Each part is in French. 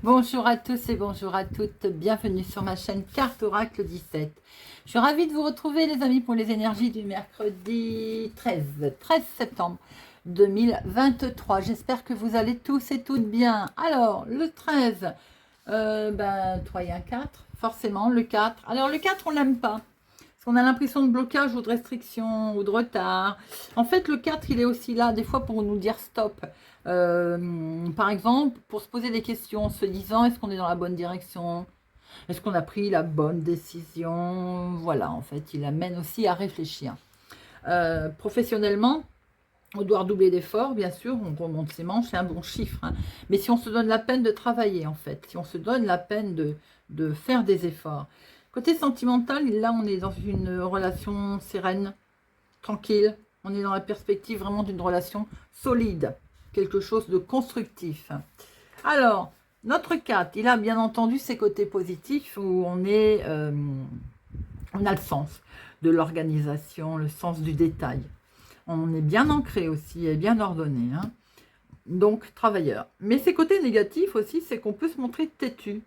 Bonjour à tous et bonjour à toutes, bienvenue sur ma chaîne Carte Oracle 17. Je suis ravie de vous retrouver les amis pour les énergies du mercredi 13 septembre 2023. J'espère que vous allez tous et toutes bien. Alors, le 13, 3 et un 4, forcément le 4. Alors le 4, on l'aime pas. Parce qu'on a l'impression de blocage ou de restriction ou de retard. En fait, le 4, il est aussi là, des fois, pour nous dire stop. Par exemple, pour se poser des questions, en se disant, est-ce qu'on est dans la bonne direction? Est-ce qu'on a pris la bonne décision? Voilà, en fait, il amène aussi à réfléchir. Professionnellement, on doit redoubler d'efforts, bien sûr, on remonte ses manches, c'est un bon chiffre. Hein. Mais si on se donne la peine de travailler, en fait, si on se donne la peine de faire des efforts. Côté sentimental, là, on est dans une relation sereine, tranquille. On est dans la perspective vraiment d'une relation solide, quelque chose de constructif. Alors, notre 4, il a bien entendu ses côtés positifs où on a le sens de l'organisation, le sens du détail. On est bien ancré aussi et bien ordonné. Hein. Donc, travailleur. Mais ses côtés négatifs aussi, c'est qu'on peut se montrer têtu.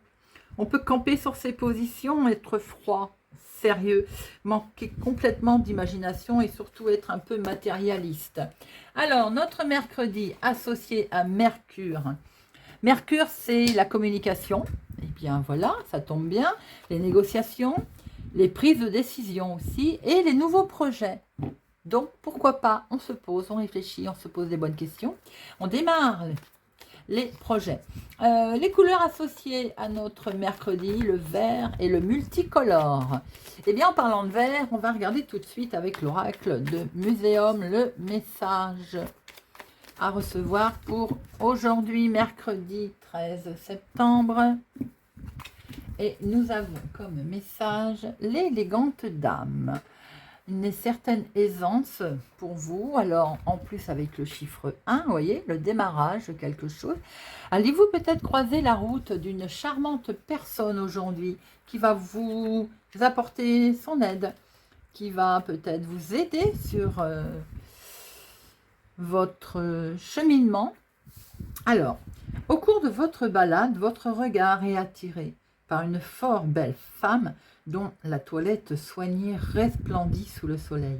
On peut camper sur ses positions, être froid, sérieux, manquer complètement d'imagination et surtout être un peu matérialiste. Alors, notre mercredi associé à Mercure. Mercure, c'est la communication. Eh bien, voilà, ça tombe bien. Les négociations, les prises de décision aussi et les nouveaux projets. Donc, pourquoi pas, on se pose, on réfléchit, on se pose des bonnes questions. On démarre les projets. Les couleurs associées à notre mercredi, le vert et le multicolore. Eh bien, en parlant de vert, on va regarder tout de suite avec l'oracle de Muséum le message à recevoir pour aujourd'hui, mercredi 13 septembre. Et nous avons comme message l'élégante dame. Une certaine aisance pour vous. Alors, en plus avec le chiffre 1, vous voyez, le démarrage de quelque chose. Allez-vous peut-être croiser la route d'une charmante personne aujourd'hui qui va vous apporter son aide, qui va peut-être vous aider sur votre cheminement. Alors, au cours de votre balade, votre regard est attiré par une fort belle femme dont la toilette soignée resplendit sous le soleil.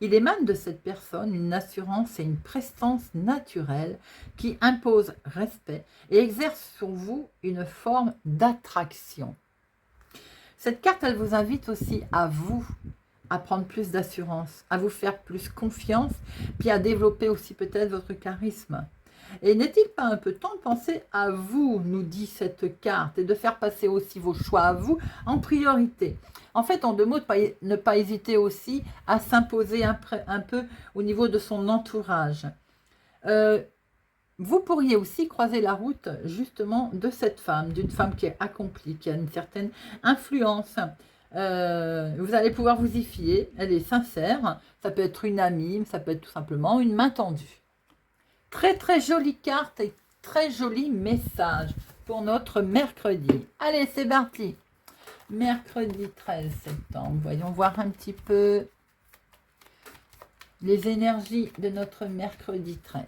Il émane de cette personne une assurance et une prestance naturelle qui impose respect et exerce sur vous une forme d'attraction. Cette carte, elle vous invite aussi à prendre plus d'assurance, à vous faire plus confiance, puis à développer aussi peut-être votre charisme. Et n'est-il pas un peu temps de penser à vous, nous dit cette carte, et de faire passer aussi vos choix à vous en priorité. En fait, en deux mots, ne pas hésiter aussi à s'imposer un peu au niveau de son entourage. Vous pourriez aussi croiser la route justement de cette femme, d'une femme qui est accomplie, qui a une certaine influence. Vous allez pouvoir vous y fier, elle est sincère, ça peut être une amie, ça peut être tout simplement une main tendue. Très très jolie carte et très joli message pour notre mercredi. Allez, c'est parti. Mercredi 13 septembre. Voyons voir un petit peu les énergies de notre mercredi 13.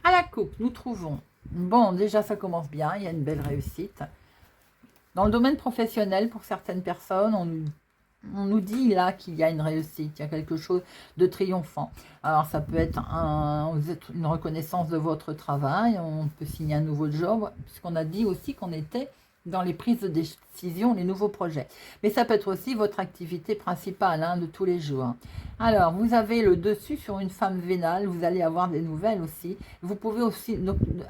À la coupe, nous trouvons, bon, déjà ça commence bien, il y a une belle réussite. Dans le domaine professionnel, pour certaines personnes, on nous dit là qu'il y a une réussite, il y a quelque chose de triomphant. Alors ça peut être une reconnaissance de votre travail, on peut signer un nouveau job, puisqu'on a dit aussi qu'on était dans les prises de décision, les nouveaux projets. Mais ça peut être aussi votre activité principale hein, de tous les jours. Alors, vous avez le dessus sur une femme vénale, vous allez avoir des nouvelles aussi. Vous pouvez aussi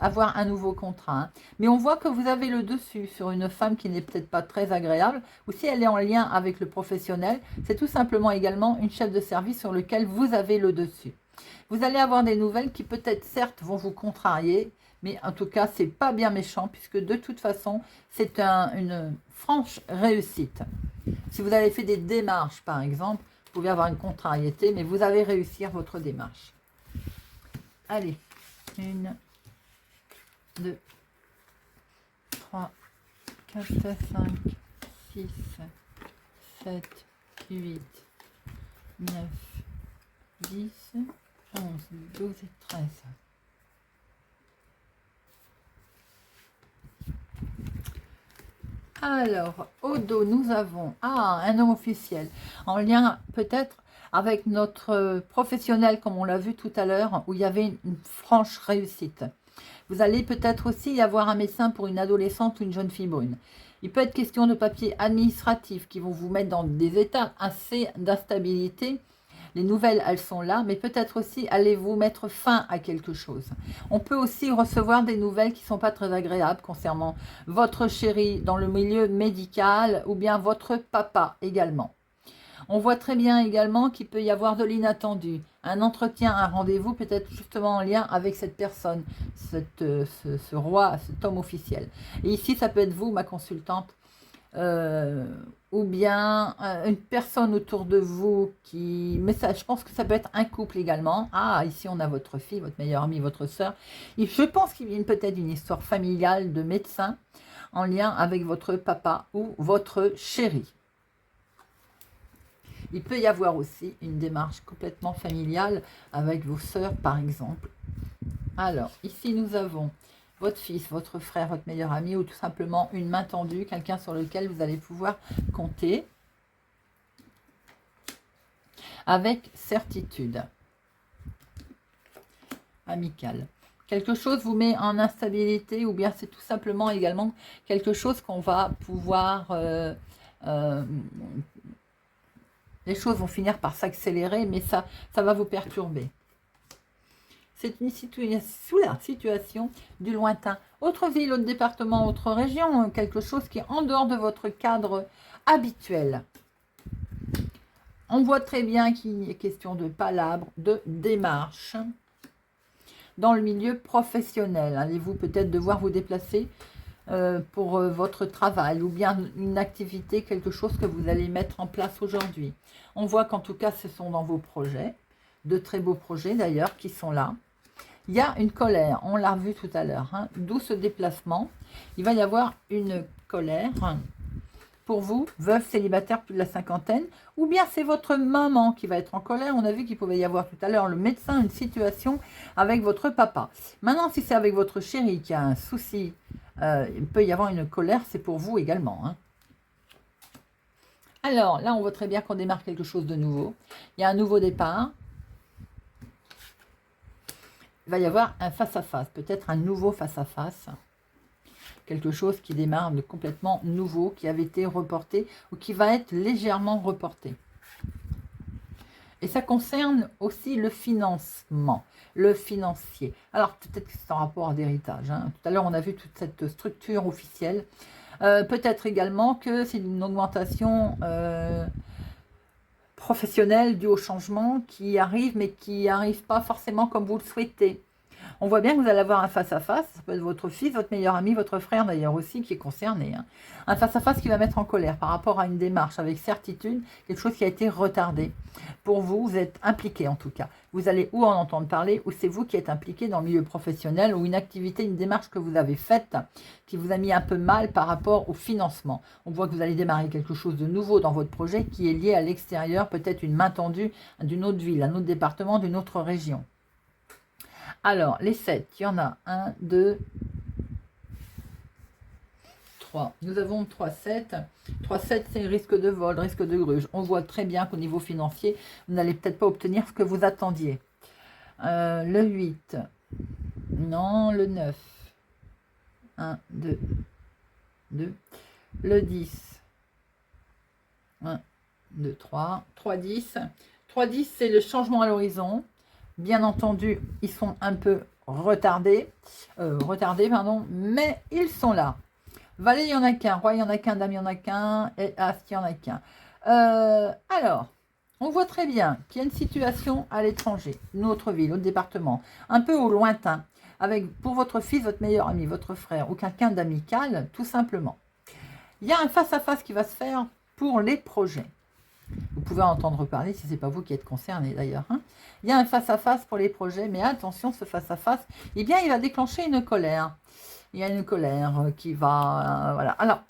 avoir un nouveau contrat. Hein. Mais on voit que vous avez le dessus sur une femme qui n'est peut-être pas très agréable, ou si elle est en lien avec le professionnel, c'est tout simplement également une chef de service sur lequel vous avez le dessus. Vous allez avoir des nouvelles qui peut-être certes vont vous contrarier, mais en tout cas, c'est pas bien méchant puisque de toute façon, c'est une franche réussite. Si vous avez fait des démarches, par exemple, vous pouvez avoir une contrariété, mais vous allez réussir votre démarche. Allez, 1, 2, 3, 4, 5, 6, 7, 8, 9, 10, 11, 12 et 13. Alors, au dos, nous avons un homme officiel, en lien peut-être avec notre professionnel, comme on l'a vu tout à l'heure, où il y avait une franche réussite. Vous allez peut-être aussi y avoir un médecin pour une adolescente ou une jeune fille brune. Il peut être question de papiers administratifs qui vont vous mettre dans des états assez d'instabilité. Les nouvelles, elles sont là, mais peut-être aussi allez-vous mettre fin à quelque chose. On peut aussi recevoir des nouvelles qui ne sont pas très agréables concernant votre chéri dans le milieu médical ou bien votre papa également. On voit très bien également qu'il peut y avoir de l'inattendu. Un entretien, un rendez-vous peut-être justement en lien avec cette personne, ce roi, cet homme officiel. Et ici, ça peut être vous, ma consultante, ou bien une personne autour de vous qui... Mais ça, je pense que ça peut être un couple également. Ah, ici, on a votre fille, votre meilleure amie, votre sœur. Et je pense qu'il y a peut-être une histoire familiale de médecin en lien avec votre papa ou votre chéri. Il peut y avoir aussi une démarche complètement familiale avec vos sœurs, par exemple. Alors, ici, nous avons votre fils, votre frère, votre meilleur ami, ou tout simplement une main tendue, quelqu'un sur lequel vous allez pouvoir compter avec certitude. Amicale. Quelque chose vous met en instabilité, ou bien c'est tout simplement également quelque chose qu'on va pouvoir... les choses vont finir par s'accélérer, mais ça va vous perturber. C'est une situation du lointain. Autre ville, autre département, autre région, quelque chose qui est en dehors de votre cadre habituel. On voit très bien qu'il est question de palabres, de démarches. Dans le milieu professionnel, allez-vous peut-être devoir vous déplacer pour votre travail ou bien une activité, quelque chose que vous allez mettre en place aujourd'hui. On voit qu'en tout cas, ce sont dans vos projets, de très beaux projets d'ailleurs qui sont là. Il y a une colère, on l'a vu tout à l'heure, d'où ce déplacement. Il va y avoir une colère pour vous, veuve, célibataire, plus de la cinquantaine, ou bien c'est votre maman qui va être en colère. On a vu qu'il pouvait y avoir tout à l'heure le médecin, une situation avec votre papa. Maintenant, si c'est avec votre chéri qui a un souci, il peut y avoir une colère, c'est pour vous également. Alors, là, on voit très bien qu'on démarre quelque chose de nouveau. Il y a un nouveau départ. Il va y avoir un face-à-face, peut-être un nouveau face-à-face. Quelque chose qui démarre de complètement nouveau, qui avait été reporté ou qui va être légèrement reporté. Et ça concerne aussi le financement, le financier. Alors, peut-être que c'est en rapport à d'héritage. Tout à l'heure, on a vu toute cette structure officielle. Peut-être également que c'est une augmentation professionnelle due au changement qui arrive, mais qui n'arrive pas forcément comme vous le souhaitez. On voit bien que vous allez avoir un face-à-face, ça peut être votre fils, votre meilleur ami, votre frère d'ailleurs aussi qui est concerné. Un face-à-face qui va mettre en colère par rapport à une démarche avec certitude, quelque chose qui a été retardé. Pour vous, vous êtes impliqué en tout cas. Vous allez ou en entendre parler, ou c'est vous qui êtes impliqué dans le milieu professionnel, ou une activité, une démarche que vous avez faite, qui vous a mis un peu mal par rapport au financement. On voit que vous allez démarrer quelque chose de nouveau dans votre projet qui est lié à l'extérieur, peut-être une main tendue d'une autre ville, un autre département, d'une autre région. Alors, les 7, il y en a 1, 2, 3. Nous avons 3, 7. 3, 7, c'est risque de vol, risque de gruge. On voit très bien qu'au niveau financier, vous n'allez peut-être pas obtenir ce que vous attendiez. Le 8. Non, le 9. 1, 2, 2. Le 10. 1, 2, 3. 3, 10. 3, 10, c'est le changement à l'horizon. Bien entendu, ils sont un peu retardés, mais ils sont là. Valet, il n'y en a qu'un. Roi, il n'y en a qu'un. Dame, il n'y en a qu'un. Et As, il n'y en a qu'un. Alors, on voit très bien qu'il y a une situation à l'étranger, une autre ville, autre département, un peu au lointain, avec pour votre fils, votre meilleur ami, votre frère ou quelqu'un d'amical, tout simplement. Il y a un face-à-face qui va se faire pour les projets. Vous pouvez en entendre parler si ce n'est pas vous qui êtes concerné d'ailleurs. Il y a un face-à-face pour les projets, mais attention, ce face-à-face, eh bien, il va déclencher une colère. Il y a une colère qui va... voilà. Alors,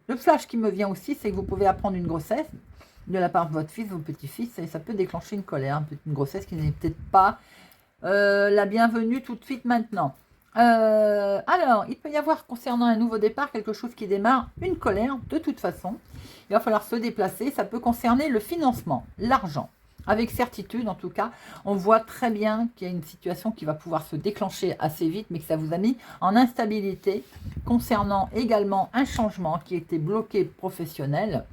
le flash qui me vient aussi, c'est que vous pouvez apprendre une grossesse de la part de votre fils ou petit-fils, et ça peut déclencher une colère, une grossesse qui n'est peut-être pas la bienvenue tout de suite maintenant. Alors, il peut y avoir concernant un nouveau départ quelque chose qui démarre, une colère de toute façon. Il va falloir se déplacer. Ça peut concerner le financement, l'argent. Avec certitude, en tout cas, on voit très bien qu'il y a une situation qui va pouvoir se déclencher assez vite, mais que ça vous a mis en instabilité. Concernant également un changement qui était bloqué professionnel.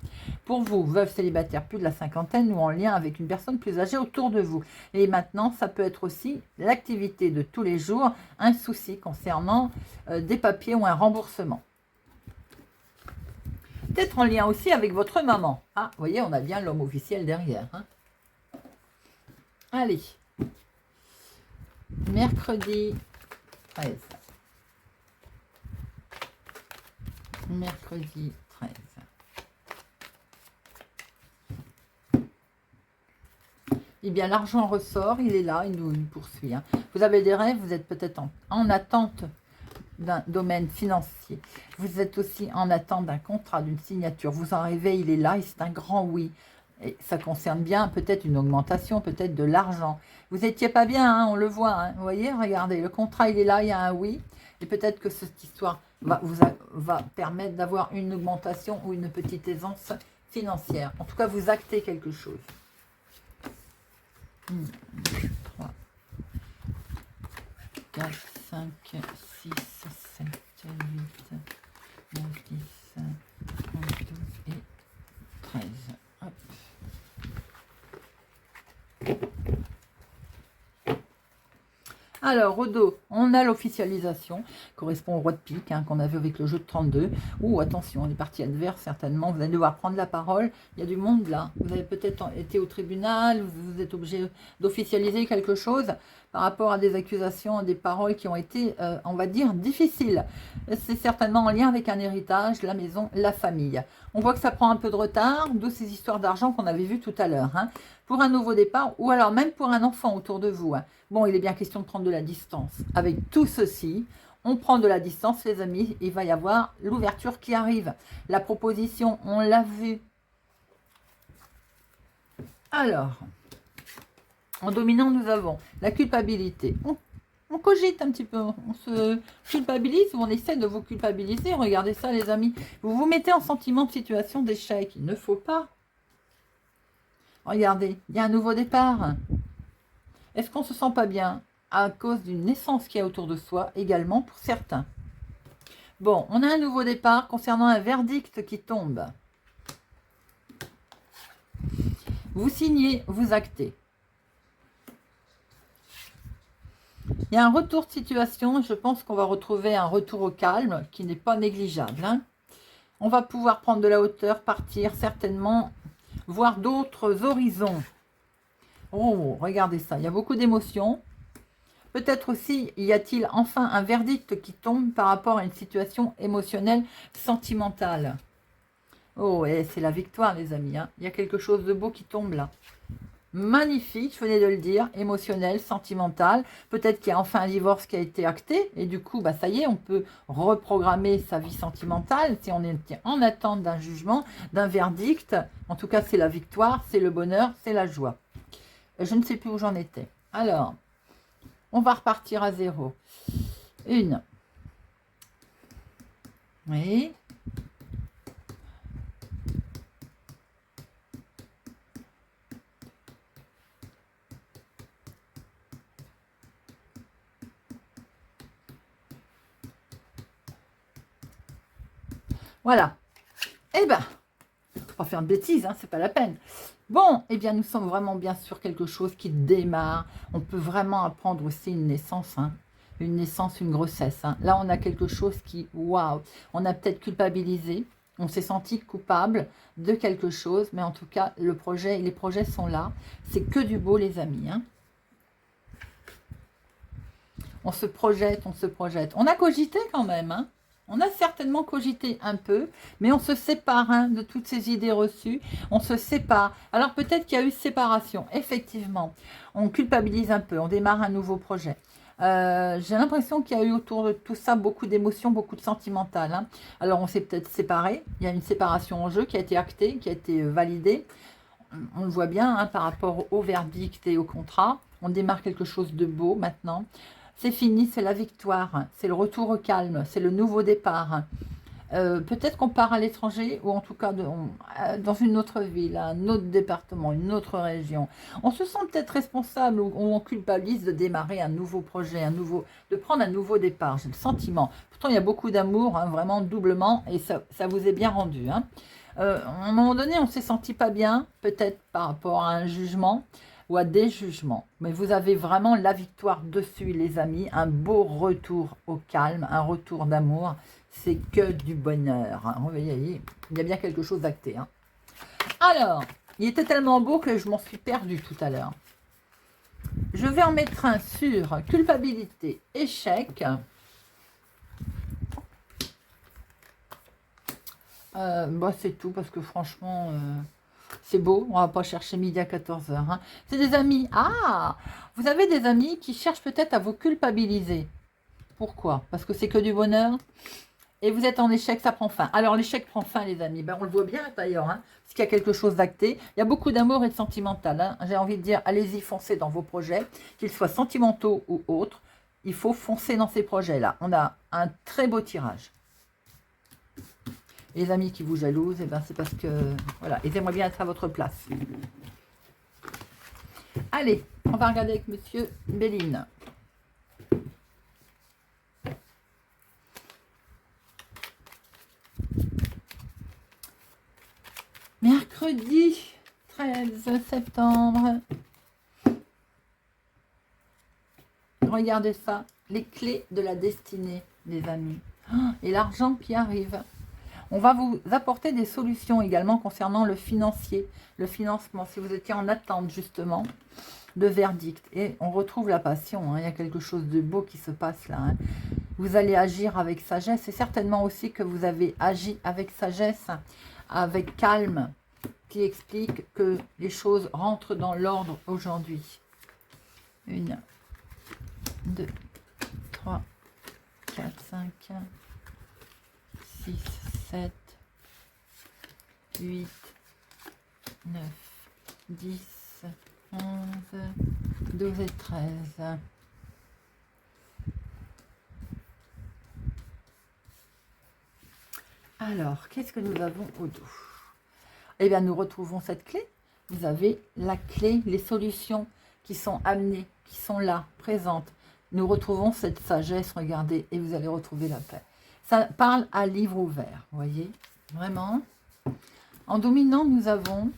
Pour vous, veuve célibataire plus de la cinquantaine ou en lien avec une personne plus âgée autour de vous. Et maintenant, ça peut être aussi l'activité de tous les jours, un souci concernant des papiers ou un remboursement. Peut-être en lien aussi avec votre maman. Ah, vous voyez, on a bien l'homme officiel derrière. Hein. Allez. Mercredi 13. Mercredi 13. Eh bien, l'argent ressort, il est là, il nous poursuit. Hein. Vous avez des rêves, vous êtes peut-être en attente d'un domaine financier. Vous êtes aussi en attente d'un contrat, d'une signature. Vous en rêvez, il est là et c'est un grand oui. Et ça concerne bien peut-être une augmentation, peut-être de l'argent. Vous n'étiez pas bien, hein, on le voit. Hein. Vous voyez, regardez, le contrat, il est là, il y a un oui. Et peut-être que cette histoire va permettre d'avoir une augmentation ou une petite aisance financière. En tout cas, vous actez quelque chose. 1, 2, 3, 4, 5, 6, 7, 8, 9, 10, 11, 12 et 13. Hop. Alors, au dos, on a l'officialisation, correspond au roi de pique, hein, qu'on a vu avec le jeu de 32. Ouh, attention, les parties adverses, certainement, vous allez devoir prendre la parole. Il y a du monde là. Vous avez peut-être été au tribunal, vous êtes obligé d'officialiser quelque chose par rapport à des accusations, des paroles qui ont été, on va dire, difficiles. C'est certainement en lien avec un héritage, la maison, la famille. On voit que ça prend un peu de retard, d'où ces histoires d'argent qu'on avait vues tout à l'heure. Hein, pour un nouveau départ, ou alors même pour un enfant autour de vous. Hein. Bon, il est bien question de prendre de la distance. Avec tout ceci, on prend de la distance, les amis. Il va y avoir l'ouverture qui arrive. La proposition, on l'a vu. Alors, en dominant, nous avons la culpabilité. On cogite un petit peu, on se culpabilise ou on essaie de vous culpabiliser. Regardez ça, les amis. Vous vous mettez en sentiment de situation d'échec. Il ne faut pas. Regardez, il y a un nouveau départ. Est-ce qu'on ne se sent pas bien à cause d'une naissance qui est autour de soi également pour certains? Bon, on a un nouveau départ concernant un verdict qui tombe. Vous signez, vous actez. Il y a un retour de situation. Je pense qu'on va retrouver un retour au calme qui n'est pas négligeable. Hein. On va pouvoir prendre de la hauteur, partir certainement, voir d'autres horizons. Oh, regardez ça, il y a beaucoup d'émotions. Peut-être aussi, y a-t-il enfin un verdict qui tombe par rapport à une situation émotionnelle, sentimentale. Oh, et c'est la victoire, les amis. Hein. Il y a quelque chose de beau qui tombe là. Magnifique, je venais de le dire, émotionnel, sentimental. Peut-être qu'il y a enfin un divorce qui a été acté. Et du coup, bah, ça y est, on peut reprogrammer sa vie sentimentale si on était en attente d'un jugement, d'un verdict. En tout cas, c'est la victoire, c'est le bonheur, c'est la joie. Je ne sais plus où j'en étais. Alors, on va repartir à zéro. 1. Oui. Voilà. Eh ben, faut pas faire de bêtises, hein, c'est pas la peine. Bon, eh bien, nous sommes vraiment bien sur quelque chose qui démarre. On peut vraiment apprendre aussi une naissance, hein, une naissance, une grossesse. Hein. Là, on a quelque chose qui, waouh, on a peut-être culpabilisé, on s'est senti coupable de quelque chose, mais en tout cas, les projets sont là. C'est que du beau, les amis. Hein. On se projette, on se projette. On a cogité quand même, hein. On a certainement cogité un peu, mais on se sépare hein, de toutes ces idées reçues. On se sépare. Alors peut-être qu'il y a eu séparation, effectivement. On culpabilise un peu, on démarre un nouveau projet. J'ai l'impression qu'il y a eu autour de tout ça beaucoup d'émotions, beaucoup de sentimental. Hein. Alors on s'est peut-être séparés. Il y a une séparation en jeu qui a été actée, qui a été validée. On le voit bien hein, par rapport au verdict et au contrat. On démarre quelque chose de beau maintenant. C'est fini, c'est la victoire, c'est le retour au calme, c'est le nouveau départ. Peut-être qu'on part à l'étranger ou en tout cas dans une autre ville, un autre département, une autre région. On se sent peut-être responsable ou on culpabilise de démarrer un nouveau projet, de prendre un nouveau départ, j'ai le sentiment. Pourtant, il y a beaucoup d'amour, hein, vraiment doublement, et ça vous est bien rendu. Hein. À un moment donné, on s'est senti pas bien, peut-être par rapport à un jugement ou à des jugements. Mais vous avez vraiment la victoire dessus, les amis. Un beau retour au calme, un retour d'amour. C'est que du bonheur. Hein. Vous voyez, il y a bien quelque chose d'acté. Hein. Alors, il était tellement beau que je m'en suis perdue tout à l'heure. Je vais en mettre un sur culpabilité, échec. Bah, c'est tout parce que franchement, c'est beau. On va pas chercher midi à 14h. Hein. C'est des amis. Ah, vous avez des amis qui cherchent peut-être à vous culpabiliser. Pourquoi? Parce que c'est que du bonheur. Et vous êtes en échec, ça prend fin. Alors l'échec prend fin, les amis. Ben, on le voit bien d'ailleurs, hein, parce qu'il y a quelque chose d'acté. Il y a beaucoup d'amour et de sentimental. Hein. J'ai envie de dire, allez-y, foncez dans vos projets, qu'ils soient sentimentaux ou autres. Il faut foncer dans ces projets-là. On a un très beau tirage. Les amis qui vous jalousent, eh ben, c'est parce que voilà, ils aimeraient bien être à votre place. Allez, on va regarder avec Monsieur Béline. Mercredi 13 septembre. Regardez ça, les clés de la destinée, les amis. Et l'argent qui arrive. On va vous apporter des solutions également concernant le financier, le financement, si vous étiez en attente justement de verdict. Et on retrouve la passion, hein. Il y a quelque chose de beau qui se passe là. Hein. Vous allez agir avec sagesse et certainement aussi que vous avez agi avec sagesse, avec calme, qui explique que les choses rentrent dans l'ordre aujourd'hui. 1, 2, 3, 4, 5, 6, 7, 8, 9, 10, 11, 12 et 13. Alors, qu'est-ce que nous avons au dos? Eh bien, nous retrouvons cette clé. Vous avez la clé, les solutions qui sont amenées, qui sont là, présentes. Nous retrouvons cette sagesse, regardez, et vous allez retrouver la paix. Ça parle à livre ouvert, vous voyez, vraiment. En dominant, nous avons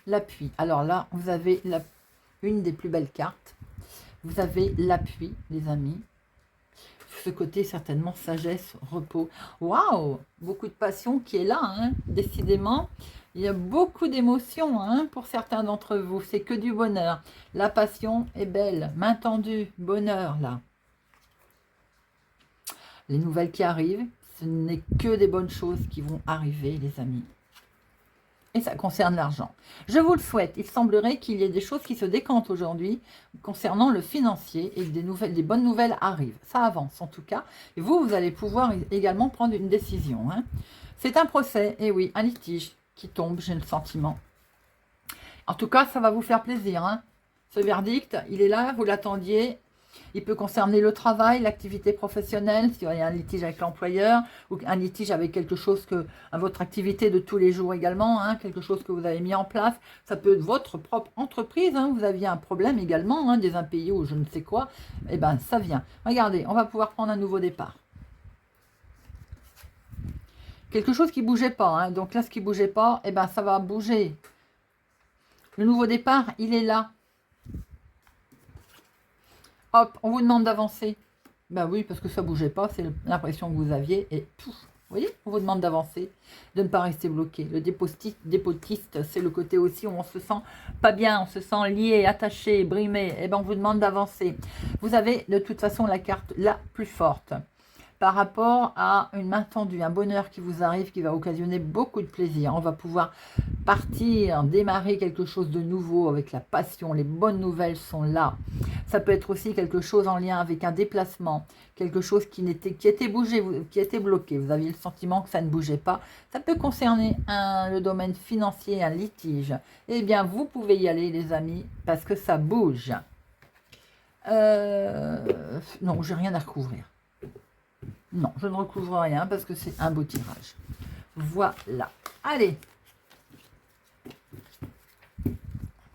l'appui. Alors là, vous avez une des plus belles cartes. Vous avez l'appui, les amis. Ce côté, certainement, sagesse, repos. Waouh! Beaucoup de passion qui est là, hein, décidément. Il y a beaucoup d'émotions, hein, pour certains d'entre vous. C'est que du bonheur. La passion est belle. Main tendue, bonheur, là. Les nouvelles qui arrivent, ce n'est que des bonnes choses qui vont arriver, les amis. Et ça concerne l'argent. Je vous le souhaite. Il semblerait qu'il y ait des choses qui se décantent aujourd'hui concernant le financier et des bonnes nouvelles arrivent. Ça avance en tout cas. Et vous allez pouvoir également prendre une décision. Hein. C'est un procès, et oui, un litige qui tombe, j'ai le sentiment. En tout cas, ça va vous faire plaisir. Hein. Ce verdict, il est là, vous l'attendiez. Il peut concerner le travail, l'activité professionnelle, s'il y a un litige avec l'employeur, ou un litige avec quelque chose que, à votre activité de tous les jours également, hein, quelque chose que vous avez mis en place. Ça peut être votre propre entreprise, hein, vous aviez un problème également, hein, des impayés ou je ne sais quoi, et bien ça vient. Regardez, on va pouvoir prendre un nouveau départ. Quelque chose qui ne bougeait pas, hein, donc là ce qui ne bougeait pas, et ben ça va bouger. Le nouveau départ, il est là. Hop, on vous demande d'avancer. Ben oui, parce que ça ne bougeait pas, c'est l'impression que vous aviez. Et tout, vous voyez, on vous demande d'avancer, de ne pas rester bloqué. Le dépotiste, c'est le côté aussi où on se sent pas bien, on se sent lié, attaché, brimé. Et ben on vous demande d'avancer. Vous avez de toute façon la carte la plus forte. Par rapport à une main tendue, un bonheur qui vous arrive, qui va occasionner beaucoup de plaisir. On va pouvoir partir, démarrer quelque chose de nouveau avec la passion. Les bonnes nouvelles sont là. Ça peut être aussi quelque chose en lien avec un déplacement, quelque chose qui était bougé, qui était bloqué. Vous aviez le sentiment que ça ne bougeait pas. Ça peut concerner le domaine financier, un litige. Eh bien, vous pouvez y aller, les amis, parce que ça bouge. Non, j'ai rien à recouvrir. Non, je ne recouvre rien parce que c'est un beau tirage. Voilà. Allez.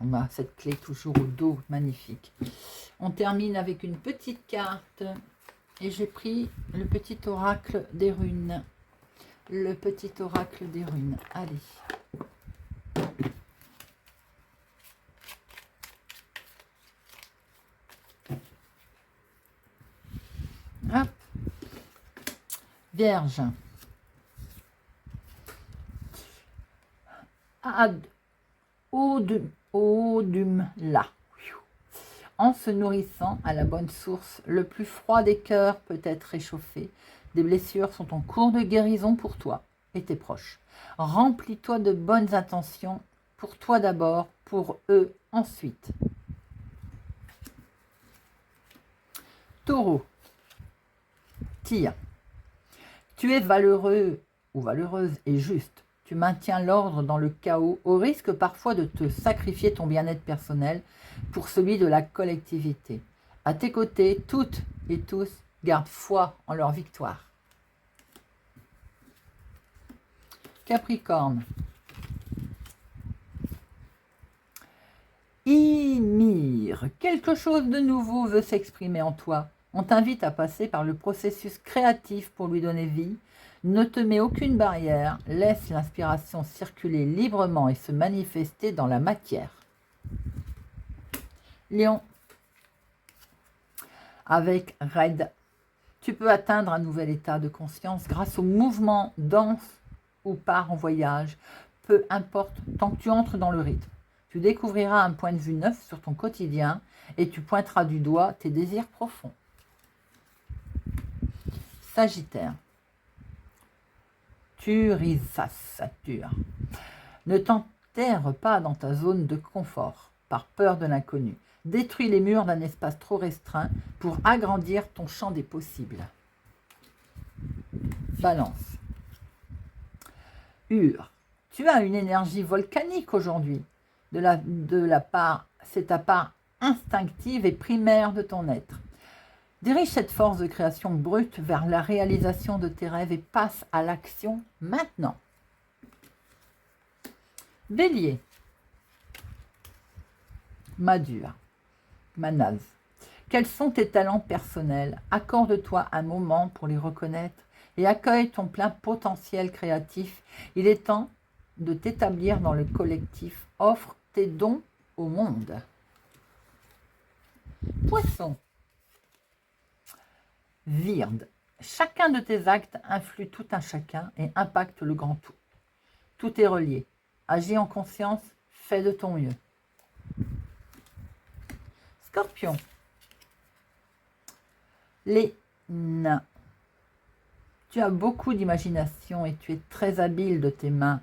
On a cette clé toujours au dos, magnifique. On termine avec une petite carte. Et j'ai pris le petit oracle des runes. Le petit oracle des runes. Allez. Hop. Vierge. Odum là. En se nourrissant à la bonne source, le plus froid des cœurs peut être réchauffé. Des blessures sont en cours de guérison pour toi et tes proches. Remplis-toi de bonnes intentions, pour toi d'abord, pour eux ensuite. Taureau. Tire. Tu es valeureux ou valeureuse et juste. Tu maintiens l'ordre dans le chaos, au risque parfois de te sacrifier ton bien-être personnel pour celui de la collectivité. À tes côtés, toutes et tous gardent foi en leur victoire. Capricorne. Ymir. Quelque chose de nouveau veut s'exprimer en toi. On t'invite à passer par le processus créatif pour lui donner vie. Ne te mets aucune barrière, laisse l'inspiration circuler librement et se manifester dans la matière. Lion. Avec Raid, tu peux atteindre un nouvel état de conscience grâce au mouvement, danse ou part en voyage, peu importe, tant que tu entres dans le rythme. Tu découvriras un point de vue neuf sur ton quotidien et tu pointeras du doigt tes désirs profonds. Sagittaire. Saturne. Ne t'enterre pas dans ta zone de confort par peur de l'inconnu. Détruis les murs d'un espace trop restreint pour agrandir ton champ des possibles. Balance. Tu as une énergie volcanique aujourd'hui. C'est ta part instinctive et primaire de ton être. Dirige cette force de création brute vers la réalisation de tes rêves et passe à l'action maintenant. Bélier. Madure. Manaz. Quels sont tes talents personnels? Accorde-toi un moment pour les reconnaître et accueille ton plein potentiel créatif. Il est temps de t'établir dans le collectif. Offre tes dons au monde. Poisson. Virde. Chacun de tes actes influe tout un chacun et impacte le grand tout. Tout est relié. Agis en conscience, fais de ton mieux. Scorpion. Les nains. Tu as beaucoup d'imagination et tu es très habile de tes mains.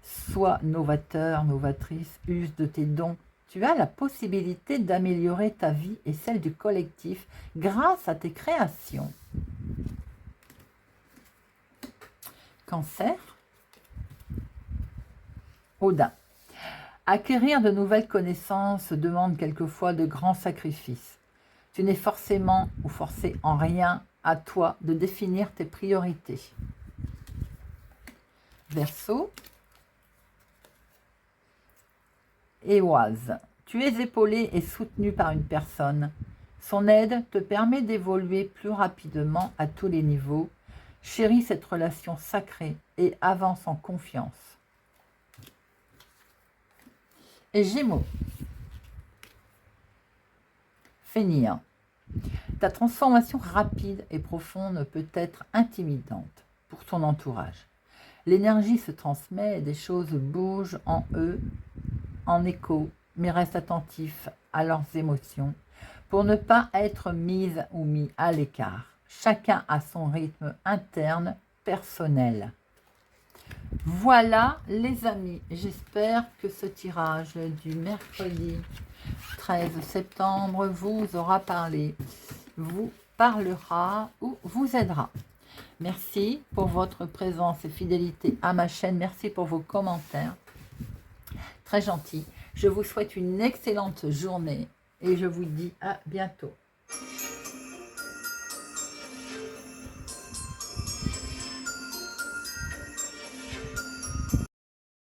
Sois novateur, novatrice, use de tes dons. Tu as la possibilité d'améliorer ta vie et celle du collectif grâce à tes créations. Cancer. Odin. Acquérir de nouvelles connaissances demande quelquefois de grands sacrifices. Tu n'es forcément ou forcé en rien à toi de définir tes priorités. Verseau. Éoise. Tu es épaulé et soutenu par une personne. Son aide te permet d'évoluer plus rapidement à tous les niveaux. Chéris cette relation sacrée et avance en confiance. Et Gémeaux. Fenrir. Ta transformation rapide et profonde peut être intimidante pour ton entourage. L'énergie se transmet et des choses bougent en eux, en écho, mais reste attentif à leurs émotions pour ne pas être mise ou mis à l'écart. Chacun a son rythme interne, personnel. Voilà les amis, j'espère que ce tirage du mercredi 13 septembre vous aura parlé, vous parlera ou vous aidera. Merci pour votre présence et fidélité à ma chaîne, merci pour vos commentaires, très gentils. Je vous souhaite une excellente journée Et je vous dis à bientôt.